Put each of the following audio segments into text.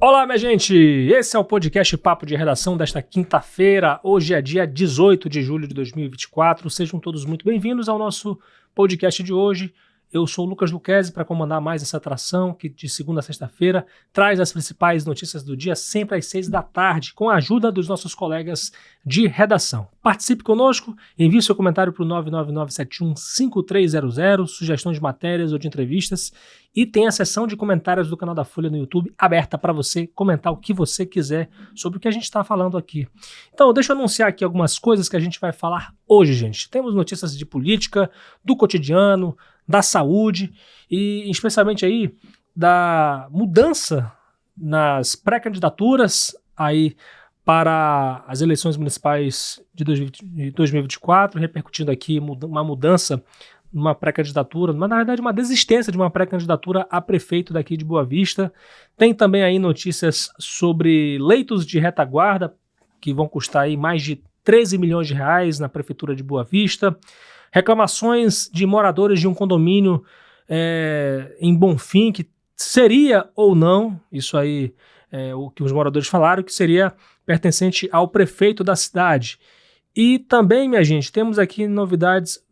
Olá, minha gente! Esse é o podcast Papo de Redação desta quinta-feira. Hoje é dia 18 de julho de 2024. Sejam todos muito bem-vindos ao nosso podcast de hoje. Eu sou o Lucas Luquezzi para comandar mais essa atração que de segunda a sexta-feira traz as principais notícias do dia sempre às 6 da tarde, com a ajuda dos nossos colegas de redação. Participe conosco, envie seu comentário para o 999715300, sugestões de matérias ou de entrevistas, e tem a seção de comentários do canal da Folha no YouTube aberta para você comentar o que você quiser sobre o que a gente está falando aqui. Então, deixa eu anunciar aqui algumas coisas que a gente vai falar hoje, gente. Temos notícias de política, do cotidiano, da saúde e especialmente aí da mudança nas pré-candidaturas aí para as eleições municipais de 2024, repercutindo aqui uma mudança numa pré-candidatura, mas na verdade uma desistência de uma pré-candidatura a prefeito daqui de Boa Vista. Tem também aí notícias sobre leitos de retaguarda que vão custar aí mais de 13 milhões de reais na prefeitura de Boa Vista. Reclamações de moradores de um condomínio em Bonfim, que seria ou não, isso aí o que os moradores falaram, que seria pertencente ao prefeito da cidade. E também, minha gente, temos aqui novidades,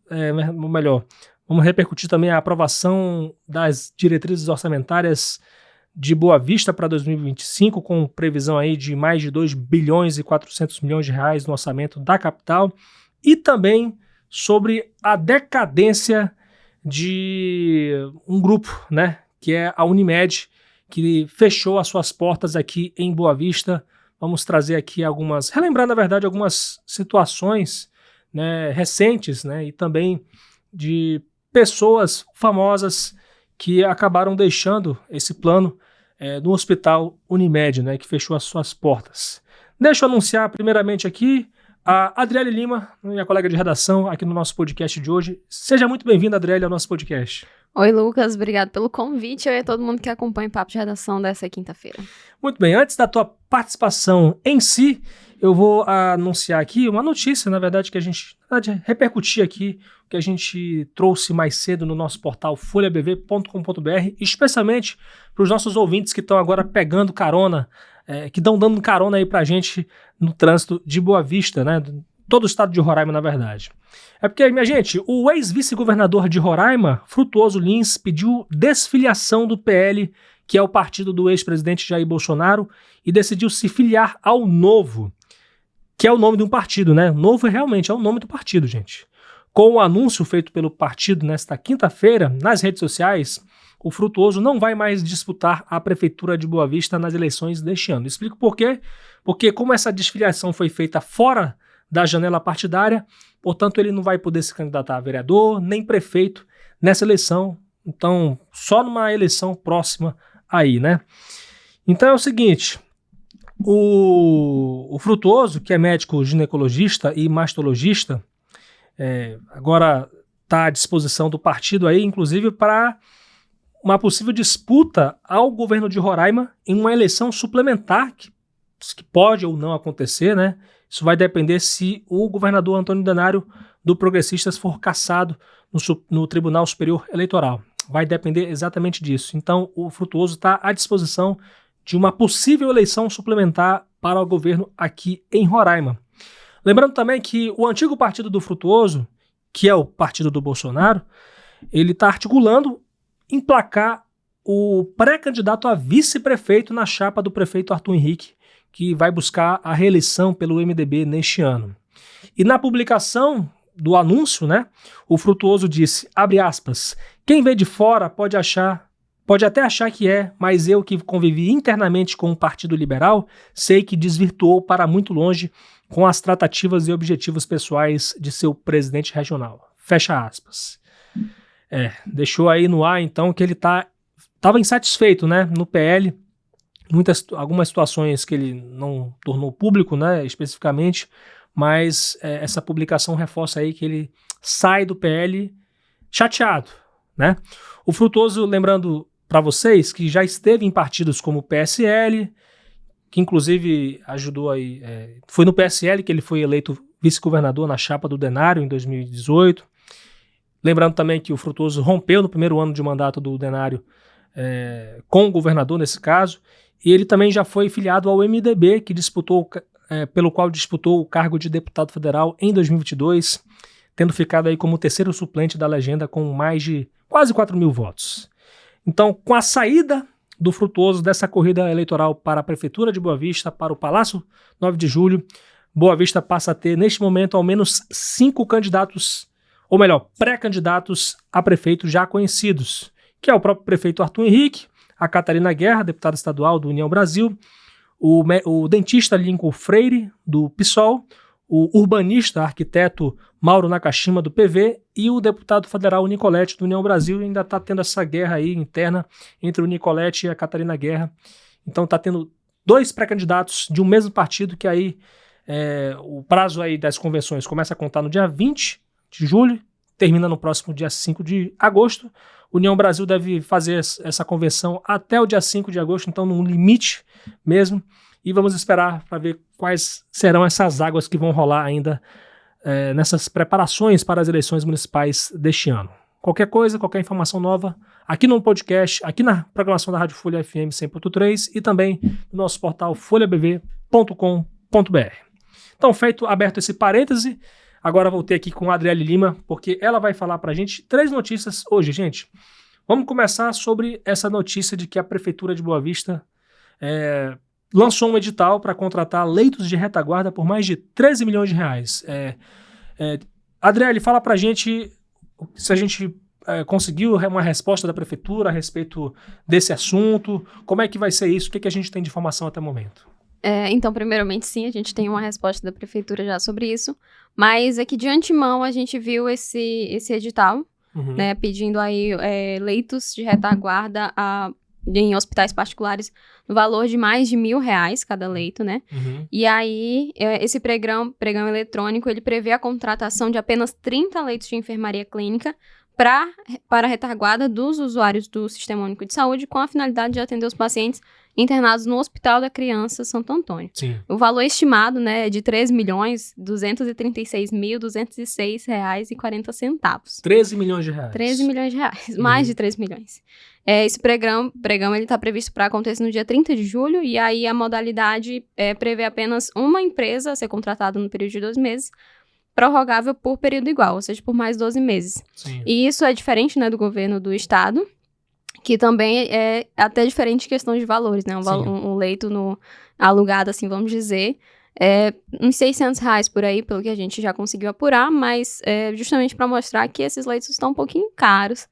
vamos repercutir também a aprovação das diretrizes orçamentárias de Boa Vista para 2025, com previsão aí de mais de 2 bilhões e 400 milhões de reais no orçamento da capital, e também sobre a decadência de um grupo, né, que é a Unimed, que fechou as suas portas aqui em Boa Vista. Vamos trazer aqui relembrar, na verdade, algumas situações, né, recentes, né, e também de pessoas famosas que acabaram deixando esse plano no Hospital Unimed, né, que fechou as suas portas. Deixa eu anunciar primeiramente aqui a Adriele Lima, minha colega de redação aqui no nosso podcast de hoje. Seja muito bem-vinda, Adriele, ao nosso podcast. Oi, Lucas, obrigado pelo convite. Oi a todo mundo que acompanha o Papo de Redação dessa quinta-feira. Muito bem, antes da tua participação em si, eu vou anunciar aqui uma notícia, na verdade, que a gente repercutir aqui, que a gente trouxe mais cedo no nosso portal folhabv.com.br, especialmente para os nossos ouvintes que estão agora pegando carona, que estão dando carona aí pra gente no trânsito de Boa Vista, né? Todo o estado de Roraima, na verdade. É porque, minha gente, o ex-vice-governador de Roraima, Frutuoso Lins, pediu desfiliação do PL, que é o partido do ex-presidente Jair Bolsonaro, e decidiu se filiar ao Novo, que é o nome de um partido, né? Novo realmente é o nome do partido, gente. Com o anúncio feito pelo partido nesta quinta-feira, nas redes sociais, o Frutuoso não vai mais disputar a prefeitura de Boa Vista nas eleições deste ano. Explico por quê. Porque como essa desfiliação foi feita fora da janela partidária, portanto ele não vai poder se candidatar a vereador nem prefeito nessa eleição. Então, só numa eleição próxima aí, né? Então é o seguinte, o Frutuoso, que é médico ginecologista e mastologista, agora está à disposição do partido aí, inclusive para uma possível disputa ao governo de Roraima em uma eleição suplementar que pode ou não acontecer, né? Isso vai depender se o governador Antônio Denário do Progressistas for cassado no Tribunal Superior Eleitoral. Vai depender exatamente disso. Então, o Frutuoso está à disposição de uma possível eleição suplementar para o governo aqui em Roraima. Lembrando também que o antigo partido do Frutuoso, que é o partido do Bolsonaro, ele está articulando emplacar o pré-candidato a vice-prefeito na chapa do prefeito Arthur Henrique, que vai buscar a reeleição pelo MDB neste ano. E na publicação do anúncio, né, o Frutuoso disse, abre aspas, quem vê de fora pode até achar que mas eu que convivi internamente com o Partido Liberal, sei que desvirtuou para muito longe com as tratativas e objetivos pessoais de seu presidente regional. Fecha aspas. Deixou aí no ar, então, que ele estava insatisfeito, né, no PL, algumas situações que ele não tornou público, né, especificamente, mas essa publicação reforça aí que ele sai do PL chateado, né. O Frutuoso, lembrando para vocês, que já esteve em partidos como o PSL, que inclusive ajudou aí, foi no PSL que ele foi eleito vice-governador na chapa do Denário em 2018, lembrando também que o Frutuoso rompeu no primeiro ano de mandato do Denário com o governador nesse caso, E ele também já foi filiado ao MDB, que pelo qual disputou o cargo de deputado federal em 2022, tendo ficado aí como o terceiro suplente da legenda com mais de quase 4 mil votos. Então, com a saída do Frutuoso dessa corrida eleitoral para a Prefeitura de Boa Vista, para o Palácio 9 de Julho, Boa Vista passa a ter, neste momento, ao menos 5 candidatos, ou melhor, pré-candidatos a prefeito já conhecidos, que é o próprio prefeito Arthur Henrique, a Catarina Guerra, deputada estadual do União Brasil, o dentista Lincoln Freire, do PSOL, o urbanista, arquiteto Mauro Nakashima, do PV, e o deputado federal Nicolete, do União Brasil. E ainda está tendo essa guerra aí interna entre o Nicolete e a Catarina Guerra. Então está tendo 2 pré-candidatos de um mesmo partido, que aí o prazo aí das convenções começa a contar no dia 20 de julho, termina no próximo dia 5 de agosto. União Brasil deve fazer essa convenção até o dia 5 de agosto, então num limite mesmo. E vamos esperar para ver quais serão essas águas que vão rolar ainda nessas preparações para as eleições municipais deste ano. Qualquer coisa, qualquer informação nova, aqui no podcast, aqui na programação da Rádio Folha FM 100.3 e também no nosso portal folhabv.com.br. Então, aberto esse parêntese, agora voltei aqui com a Adriele Lima, porque ela vai falar para a gente 3 notícias hoje, gente. Vamos começar sobre essa notícia de que a Prefeitura de Boa Vista lançou um edital para contratar leitos de retaguarda por mais de 13 milhões de reais. Adriele, fala para a gente se a gente conseguiu uma resposta da Prefeitura a respeito desse assunto, como é que vai ser isso, o que a gente tem de informação até o momento? Então, primeiramente, sim, a gente tem uma resposta da Prefeitura já sobre isso, mas é que de antemão a gente viu esse edital, né, pedindo aí leitos de retaguarda em hospitais particulares no valor de mais de R$1.000 cada leito, né? E aí, esse pregão eletrônico, ele prevê a contratação de apenas 30 leitos de enfermaria clínica para a retaguarda dos usuários do Sistema Único de Saúde, com a finalidade de atender os pacientes internados no Hospital da Criança Santo Antônio. Sim. O valor estimado, né, é de R$3.236.206,40. 13 milhões de reais. 13 milhões de reais, mais de 13 milhões. Esse pregão ele está previsto para acontecer no dia 30 de julho, e aí a modalidade prevê apenas uma empresa a ser contratada no período de 2 meses, prorrogável por período igual, ou seja, por mais 12 meses. Sim. E isso é diferente, né, do governo do estado, que também é até diferente de questão de valores, né? Um leito alugado, assim, vamos dizer, uns R$600 por aí, pelo que a gente já conseguiu apurar, mas justamente para mostrar que esses leitos estão um pouquinho caros,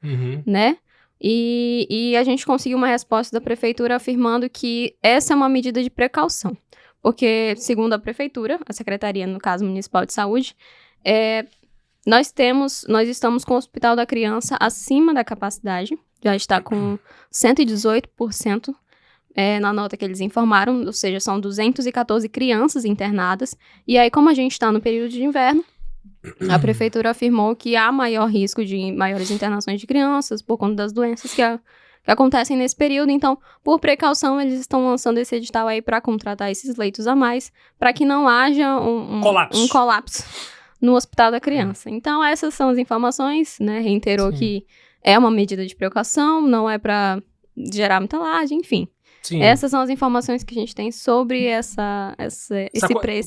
né? E a gente conseguiu uma resposta da Prefeitura afirmando que essa é uma medida de precaução. Porque, segundo a Prefeitura, a Secretaria, no caso, Municipal de Saúde, nós estamos com o Hospital da Criança acima da capacidade, já está com 118%, na nota que eles informaram, ou seja, são 214 crianças internadas, e aí, como a gente está no período de inverno, a Prefeitura afirmou que há maior risco de maiores internações de crianças por conta das doenças que acontecem nesse período. Então, por precaução, eles estão lançando esse edital aí para contratar esses leitos a mais, para que não haja um colapso no Hospital da Criança. Então, essas são as informações, né? Reiterou Sim. que é uma medida de precaução, não é para gerar muita alarde, enfim. Sim. Essas são as informações que a gente tem sobre esse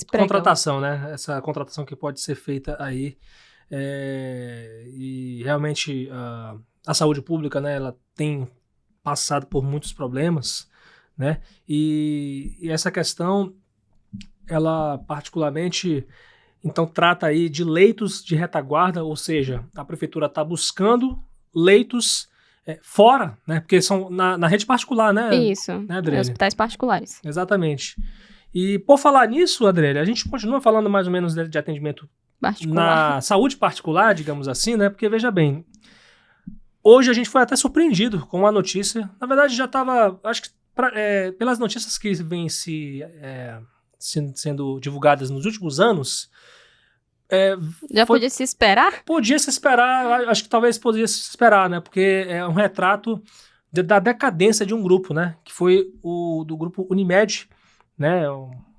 pregão. Contratação, né? Essa contratação que pode ser feita aí. E realmente a saúde pública, né? Ela tem passado por muitos problemas, né? E essa questão, ela particularmente, então, trata aí de leitos de retaguarda, ou seja, a Prefeitura está buscando leitos fora, né? Porque são na rede particular, né? Isso, né, Adriele? hospitais particulares. Exatamente. E por falar nisso, Adriele, a gente continua falando mais ou menos de atendimento Particular. na saúde particular, digamos assim, né? Porque, veja bem, hoje a gente foi até surpreendido com a notícia. Na verdade, já estava, acho que pelas notícias que vêm sendo divulgadas nos últimos anos, podia se esperar? Podia se esperar, acho que talvez podia se esperar, né? Porque é um retrato da decadência de um grupo, né? Que foi do grupo Unimed, né?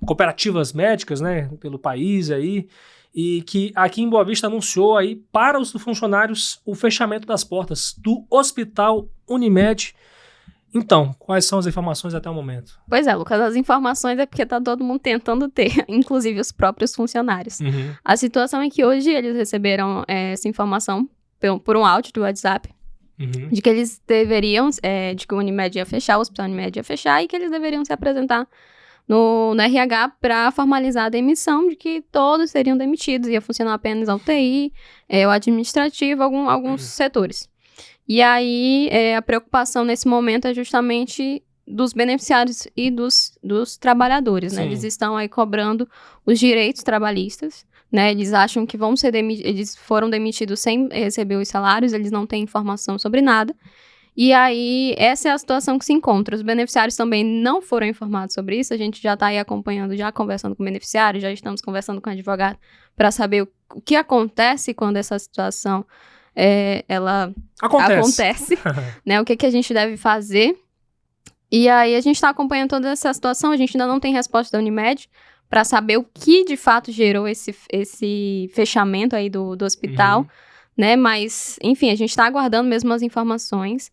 Cooperativas médicas, né? Pelo país aí, e que aqui em Boa Vista anunciou aí para os funcionários o fechamento das portas do Hospital Unimed. Então, quais são as informações até o momento? Pois é, Lucas, as informações é porque tá todo mundo tentando ter, inclusive os próprios funcionários. A situação é que hoje eles receberam essa informação por um áudio do WhatsApp, de que eles deveriam, de que o Unimed ia fechar, o Hospital Unimed ia fechar, e que eles deveriam se apresentar no RH para formalizar a demissão, de que todos seriam demitidos, ia funcionar apenas a UTI, o administrativo, alguns setores. E aí, a preocupação nesse momento é justamente dos beneficiários e dos trabalhadores, né? Eles estão aí cobrando os direitos trabalhistas, né? Eles acham que vão ser eles foram demitidos sem receber os salários, eles não têm informação sobre nada. E aí, essa é a situação que se encontra. Os beneficiários também não foram informados sobre isso. A gente já está aí acompanhando, já conversando com beneficiários, já estamos conversando com o advogado para saber o que acontece quando essa situação ela acontece, né? O que a gente deve fazer. E aí, a gente está acompanhando toda essa situação. A gente ainda não tem resposta da Unimed para saber o que de fato gerou esse fechamento aí do hospital. Né, mas, enfim, a gente está aguardando mesmo as informações.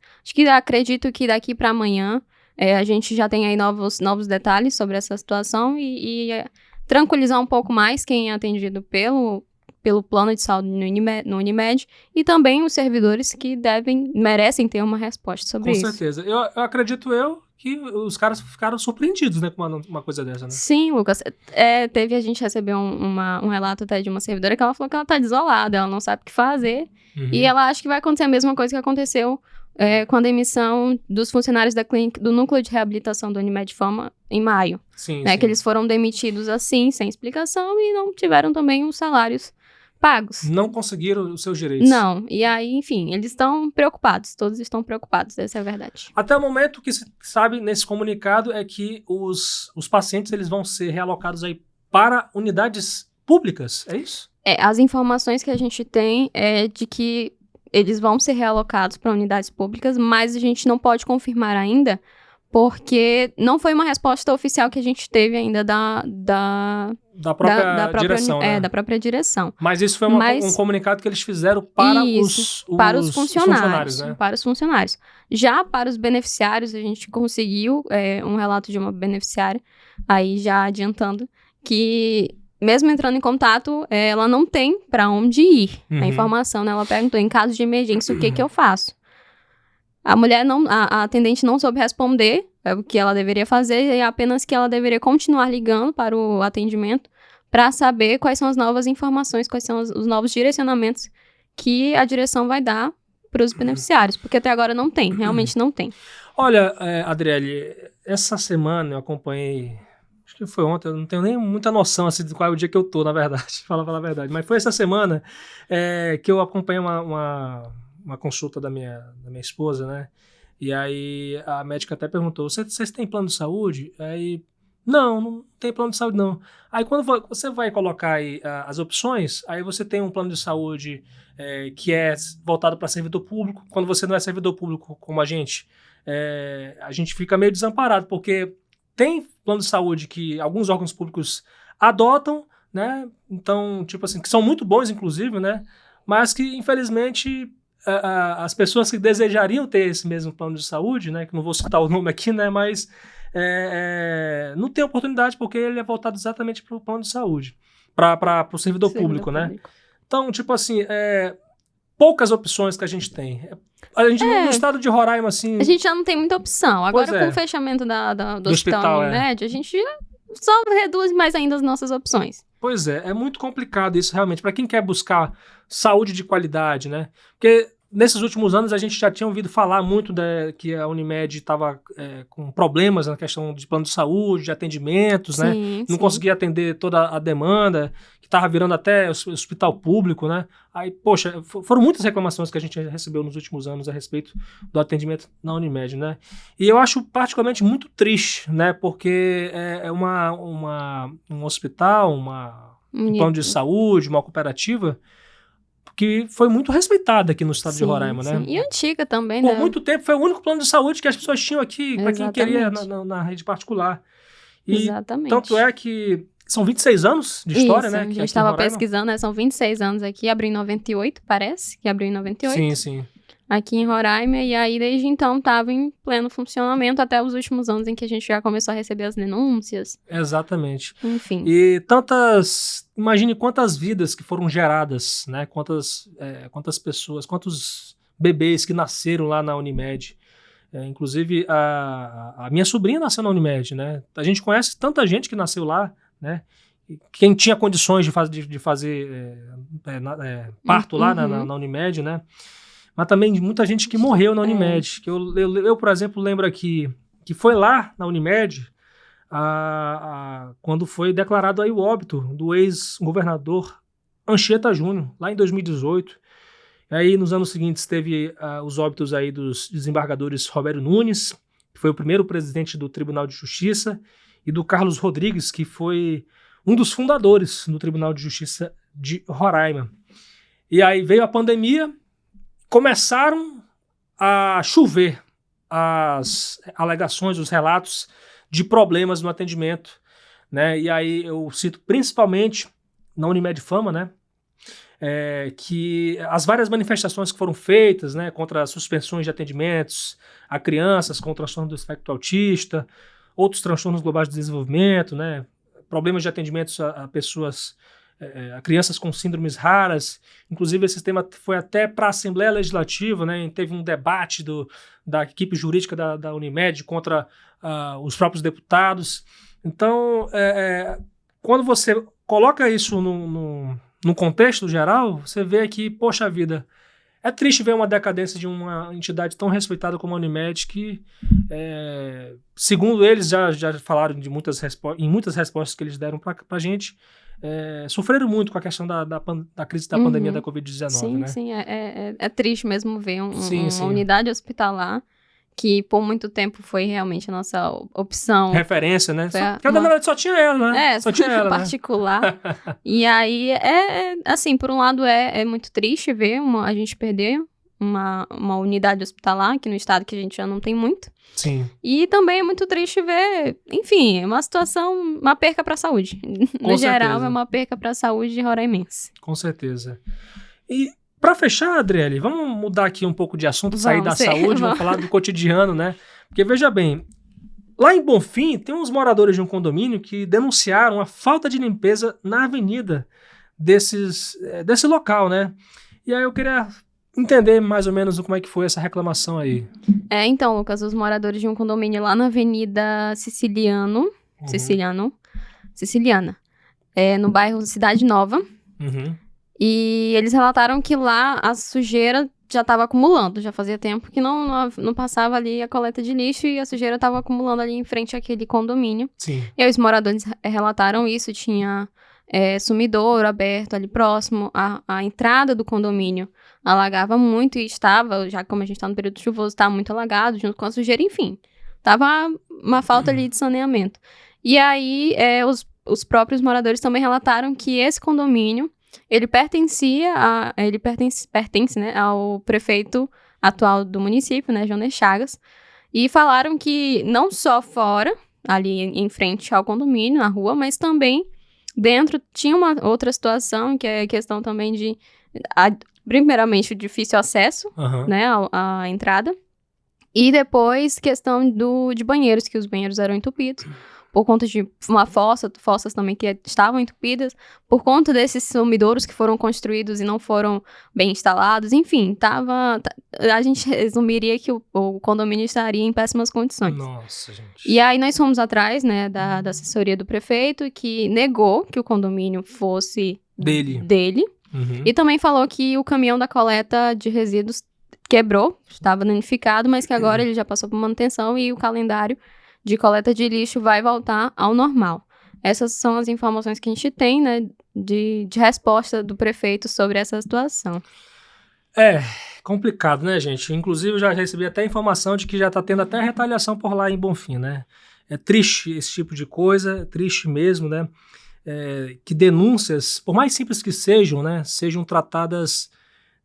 Acredito que daqui para amanhã a gente já tem aí novos detalhes sobre essa situação e tranquilizar um pouco mais quem é atendido pelo plano de saúde no Unimed e também os servidores que merecem ter uma resposta sobre isso. Com certeza. Eu acredito que os caras ficaram surpreendidos, né, com uma coisa dessa, né? Sim, Lucas. A gente recebeu um relato até de uma servidora que ela falou que ela tá desolada, ela não sabe o que fazer. E ela acha que vai acontecer a mesma coisa que aconteceu com a demissão dos funcionários da clínica, do núcleo de reabilitação do Unimed Fama em maio. Sim. Que eles foram demitidos assim, sem explicação, e não tiveram também os salários pagos. Não conseguiram os seus direitos. Não, e aí, enfim, eles estão preocupados, todos estão preocupados, essa é a verdade. Até o momento, o que se sabe nesse comunicado é que os pacientes eles vão ser realocados aí para unidades públicas, é isso? As informações que a gente tem é de que eles vão ser realocados para unidades públicas, mas a gente não pode confirmar ainda, porque não foi uma resposta oficial que a gente teve ainda da própria direção, né? Da própria direção. Mas isso foi um comunicado que eles fizeram para os funcionários, né? Para os funcionários. Já para os beneficiários, a gente conseguiu um relato de uma beneficiária, aí já adiantando, que mesmo entrando em contato, ela não tem para onde ir. A informação, né? Ela perguntou, em caso de emergência, o que eu faço? A mulher a atendente não soube responder o que ela deveria fazer, e apenas que ela deveria continuar ligando para o atendimento para saber quais são as novas informações, quais são os novos direcionamentos que a direção vai dar para os beneficiários, porque até agora não tem, realmente não tem. Olha, Adriele, essa semana eu acompanhei, acho que foi ontem, eu não tenho nem muita noção assim, de qual é o dia que eu tô, na verdade, falar a verdade, mas foi essa semana que eu acompanhei uma consulta da minha esposa, né? E aí a médica até perguntou, vocês têm plano de saúde? Aí, não tem plano de saúde, não. Aí quando você vai colocar aí as opções, aí você tem um plano de saúde que é voltado para servidor público. Quando você não é servidor público como a gente fica meio desamparado, porque tem plano de saúde que alguns órgãos públicos adotam, né? Então, tipo assim, que são muito bons, inclusive, né? Mas que, infelizmente, as pessoas que desejariam ter esse mesmo plano de saúde, né, que não vou citar o nome aqui, né, mas não tem oportunidade porque ele é voltado exatamente para o plano de saúde, para o servidor público, né? Então, tipo assim, poucas opções que a gente tem. A gente no estado de Roraima, assim... A gente já não tem muita opção. Agora, com o fechamento do hospital Unimed, a gente só reduz mais ainda as nossas opções. Pois é muito complicado isso realmente, para quem quer buscar saúde de qualidade, né? Porque nesses últimos anos a gente já tinha ouvido falar muito que a Unimed estava com problemas na questão de plano de saúde, de atendimentos, né? Não conseguia atender toda a demanda, que estava virando até hospital público, né? Aí, poxa, foram muitas reclamações que a gente recebeu nos últimos anos a respeito do atendimento na Unimed, né? E eu acho particularmente muito triste, né? Porque é um hospital, um plano de saúde, uma cooperativa que foi muito respeitada aqui no estado de Roraima, né? E antiga também, né? Por muito tempo foi o único plano de saúde que as pessoas tinham aqui, para quem queria na rede particular. E exatamente. Tanto é que são 26 anos de história, né? A gente estava pesquisando, né? São 26 anos aqui, abriu em 98, parece, que abriu em 98. Sim. aqui em Roraima, e aí desde então estava em pleno funcionamento até os últimos anos em que a gente já começou a receber as denúncias. Exatamente. Enfim. E imagine quantas vidas que foram geradas, né? Quantas pessoas, quantos bebês que nasceram lá na Unimed. Inclusive, a minha sobrinha nasceu na Unimed, né? A gente conhece tanta gente que nasceu lá, né? Quem tinha condições de fazer parto lá na Unimed, né? Mas também muita gente que morreu na Unimed. Que eu, por exemplo, lembro aqui que foi lá na Unimed quando foi declarado aí o óbito do ex-governador Anchieta Júnior, lá em 2018. Aí, nos anos seguintes, teve os óbitos aí dos desembargadores Roberto Nunes, que foi o primeiro presidente do Tribunal de Justiça, e do Carlos Rodrigues, que foi um dos fundadores do Tribunal de Justiça de Roraima. E aí veio a pandemia, começaram a chover as alegações, os relatos de problemas no atendimento, né? E aí eu cito principalmente na Unimed Fama, né? Que as várias manifestações que foram feitas, né, contra as suspensões de atendimentos a crianças com transtorno do espectro autista, outros transtornos globais de desenvolvimento, né, problemas de atendimentos a pessoas, a crianças com síndromes raras. Inclusive, esse tema foi até para a Assembleia Legislativa, né, teve um debate da equipe jurídica da Unimed contra os próprios deputados. Então, quando você coloca isso no contexto geral, você vê que, poxa vida, é triste ver uma decadência de uma entidade tão respeitada como a Unimed, que, segundo eles, já falaram de em muitas respostas que eles deram para a gente, sofreram muito com a questão da crise da pandemia da Covid-19. Sim, né? Sim, é triste mesmo ver Sim. uma unidade hospitalar que por muito tempo foi realmente a nossa opção. Referência, né? Porque na verdade só tinha ela, né? Só tinha ela, particular. Né? E aí, assim, por um lado é muito triste ver a gente perder uma unidade hospitalar aqui no estado, que a gente já não tem muito. Sim. E também é muito triste ver, enfim, é uma situação, uma perca para a saúde. No geral, é uma perca para a saúde roraimense. Com certeza. E para fechar, Adriele, vamos mudar aqui um pouco de assunto, sair da saúde, vamos falar do cotidiano, né? Porque, veja bem, lá em Bonfim, tem uns moradores de um condomínio que denunciaram a falta de limpeza na avenida desse local, né? E aí eu queria entender mais ou menos como é que foi essa reclamação aí. Então, Lucas, os moradores de um condomínio lá na Avenida Siciliana, no bairro Cidade Nova. Uhum. E eles relataram que lá a sujeira já estava acumulando, já fazia tempo que não passava ali a coleta de lixo e a sujeira estava acumulando ali em frente àquele condomínio. Sim. E aí os moradores relataram isso, tinha sumidouro aberto ali próximo, a entrada do condomínio alagava muito e estava, já como a gente está no período chuvoso, estava muito alagado junto com a sujeira, enfim. Tava uma falta ali de saneamento. E aí os próprios moradores também relataram que esse condomínio ele pertence, né, ao prefeito atual do município, né, Jones Chagas, e falaram que não só fora, ali em frente ao condomínio, na rua, mas também dentro tinha uma outra situação, que é a questão também de, primeiramente, o difícil acesso, né, à entrada, e depois questão de banheiros, que os banheiros eram entupidos, por conta de uma fossas também que estavam entupidas, por conta desses sumidouros que foram construídos e não foram bem instalados, enfim, a gente resumiria que o condomínio estaria em péssimas condições. Nossa, gente. E aí nós fomos atrás, né, da assessoria do prefeito, que negou que o condomínio fosse dele. Uhum. E também falou que o caminhão da coleta de resíduos quebrou, estava danificado, mas que agora ele já passou por manutenção e o calendário de coleta de lixo vai voltar ao normal. Essas são as informações que a gente tem, né, de resposta do prefeito sobre essa situação. Complicado, né, gente? Inclusive, eu já recebi até informação de que já está tendo até retaliação por lá em Bonfim, né? É triste esse tipo de coisa, é triste mesmo, né? Que denúncias, por mais simples que sejam, né, sejam tratadas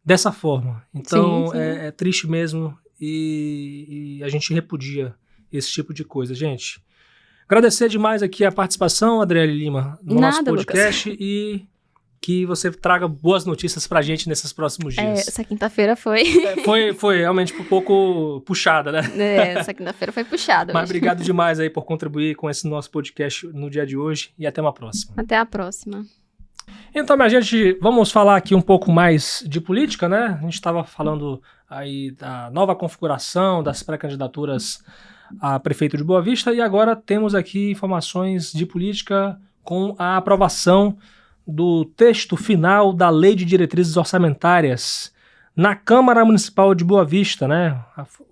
dessa forma. Então, sim. É triste mesmo e a gente repudia esse tipo de coisa, gente. Agradecer demais aqui a participação, Adriele Lima, no nosso podcast. Lucas. E que você traga boas notícias pra gente nesses próximos dias. Essa quinta-feira foi... Foi realmente um pouco puxada, né? Essa quinta-feira foi puxada. Mas obrigado demais aí por contribuir com esse nosso podcast no dia de hoje e até uma próxima. Até a próxima. Então, minha gente, vamos falar aqui um pouco mais de política, né? A gente estava falando aí da nova configuração das pré-candidaturas a prefeito de Boa Vista e agora temos aqui informações de política com a aprovação do texto final da Lei de Diretrizes Orçamentárias na Câmara Municipal de Boa Vista, né?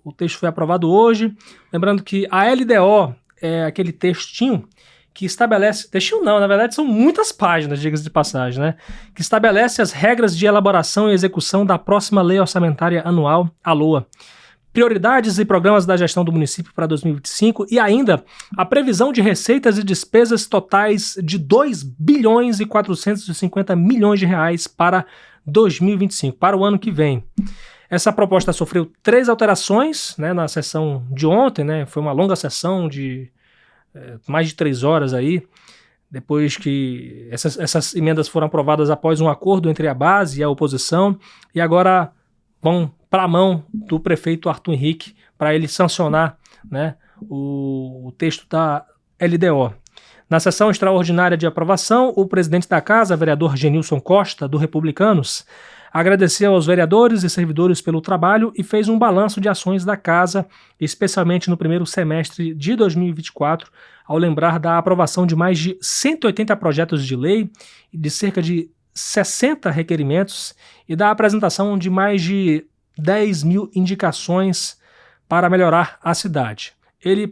O texto foi aprovado hoje. Lembrando que a LDO é aquele textinho que estabelece... Textinho não, na verdade são muitas páginas, diga-se de passagem, né? Que estabelece as regras de elaboração e execução da próxima Lei Orçamentária Anual, a LOA. Prioridades e programas da gestão do município para 2025 e ainda a previsão de receitas e despesas totais de 2 bilhões e 450 milhões de reais para 2025, para o ano que vem. Essa proposta sofreu 3 alterações, né, na sessão de ontem, né, foi uma longa sessão de mais de 3 horas aí, depois que essas emendas foram aprovadas após um acordo entre a base e a oposição, e agora vão para a mão do prefeito Arthur Henrique para ele sancionar, né, o texto da LDO. Na sessão extraordinária de aprovação, o presidente da casa, vereador Genilson Costa, do Republicanos, agradeceu aos vereadores e servidores pelo trabalho e fez um balanço de ações da casa, especialmente no primeiro semestre de 2024, ao lembrar da aprovação de mais de 180 projetos de lei e de cerca de 60 requerimentos e da apresentação de mais de 10 mil indicações para melhorar a cidade. Ele,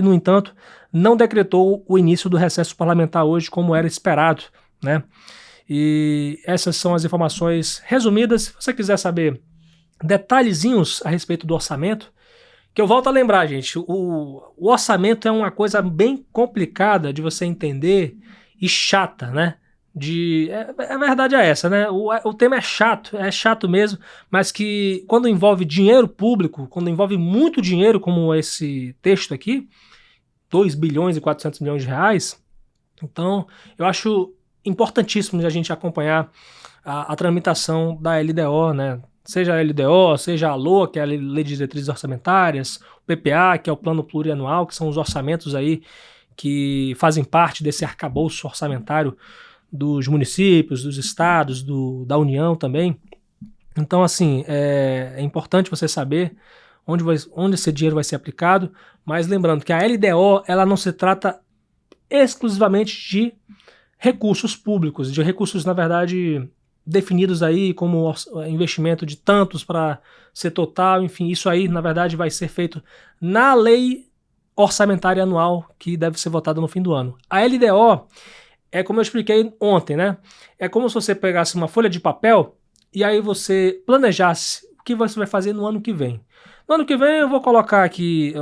no entanto, não decretou o início do recesso parlamentar hoje como era esperado, né? E essas são as informações resumidas. Se você quiser saber detalhezinhos a respeito do orçamento, que eu volto a lembrar, gente, o orçamento é uma bem complicada de você entender e chata, né? A verdade é essa, né? O tema é chato mesmo, mas que quando envolve dinheiro público, quando envolve muito dinheiro, como esse texto aqui, 2 bilhões e 400 milhões de reais, então eu acho importantíssimo a gente acompanhar a tramitação da LDO, né? Seja a LDO, seja a LOA, que é a Lei de Diretrizes Orçamentárias, o PPA, que é o Plano Plurianual, que são os orçamentos aí que fazem parte desse arcabouço orçamentário dos municípios, dos estados, da União também. Então, assim, é importante você saber onde esse dinheiro vai ser aplicado, mas lembrando que a LDO, ela não se trata exclusivamente de recursos públicos, de recursos, na verdade, definidos aí como investimento de tantos para ser total, enfim, isso aí, na verdade, vai ser feito na Lei Orçamentária Anual, que deve ser votada no fim do ano. A LDO é como eu expliquei ontem, né? É como se você pegasse uma folha de papel e aí você planejasse o que você vai fazer no ano que vem. No ano que vem eu vou colocar aqui,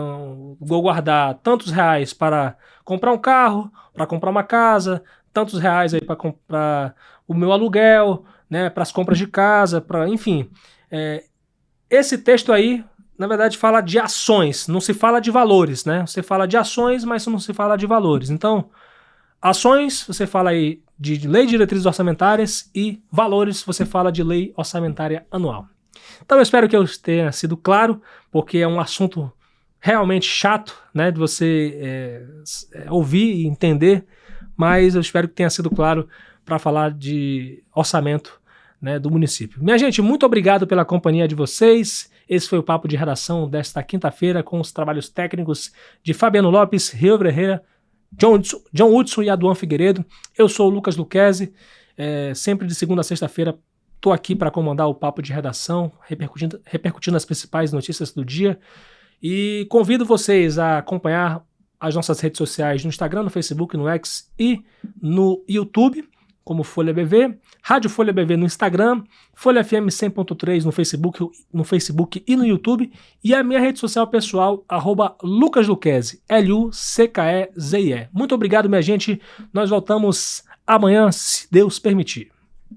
vou guardar tantos reais para comprar um carro, para comprar uma casa, tantos reais aí para comprar o meu aluguel, né? Para as compras de casa, enfim. Esse texto aí, na verdade, fala de ações, não se fala de valores, né? Você fala de ações, mas não se fala de valores. Então, ações, você fala aí de Lei de Diretrizes Orçamentárias e valores, você fala de Lei Orçamentária Anual. Então eu espero que eu tenha sido claro, porque é um assunto realmente chato, né, de você ouvir e entender, mas eu espero que tenha sido claro para falar de orçamento, né, do município. Minha gente, muito obrigado pela companhia de vocês. Esse foi o Papo de Redação desta quinta-feira com os trabalhos técnicos de Fabiano Lopes, Rio Ferreira, John Hudson e Aduan Figueiredo. Eu sou o Lucas Luquezzi, sempre de segunda a sexta-feira estou aqui para comandar o Papo de Redação, repercutindo as principais notícias do dia, e convido vocês a acompanhar as nossas redes sociais no Instagram, no Facebook, no X e no YouTube, como Folha BV, Rádio Folha BV no Instagram, Folha FM 100.3 no Facebook e no YouTube, e a minha rede social pessoal, @LucasLuquezzi, LUCKEZIE. Muito obrigado, minha gente. Nós voltamos amanhã, se Deus permitir.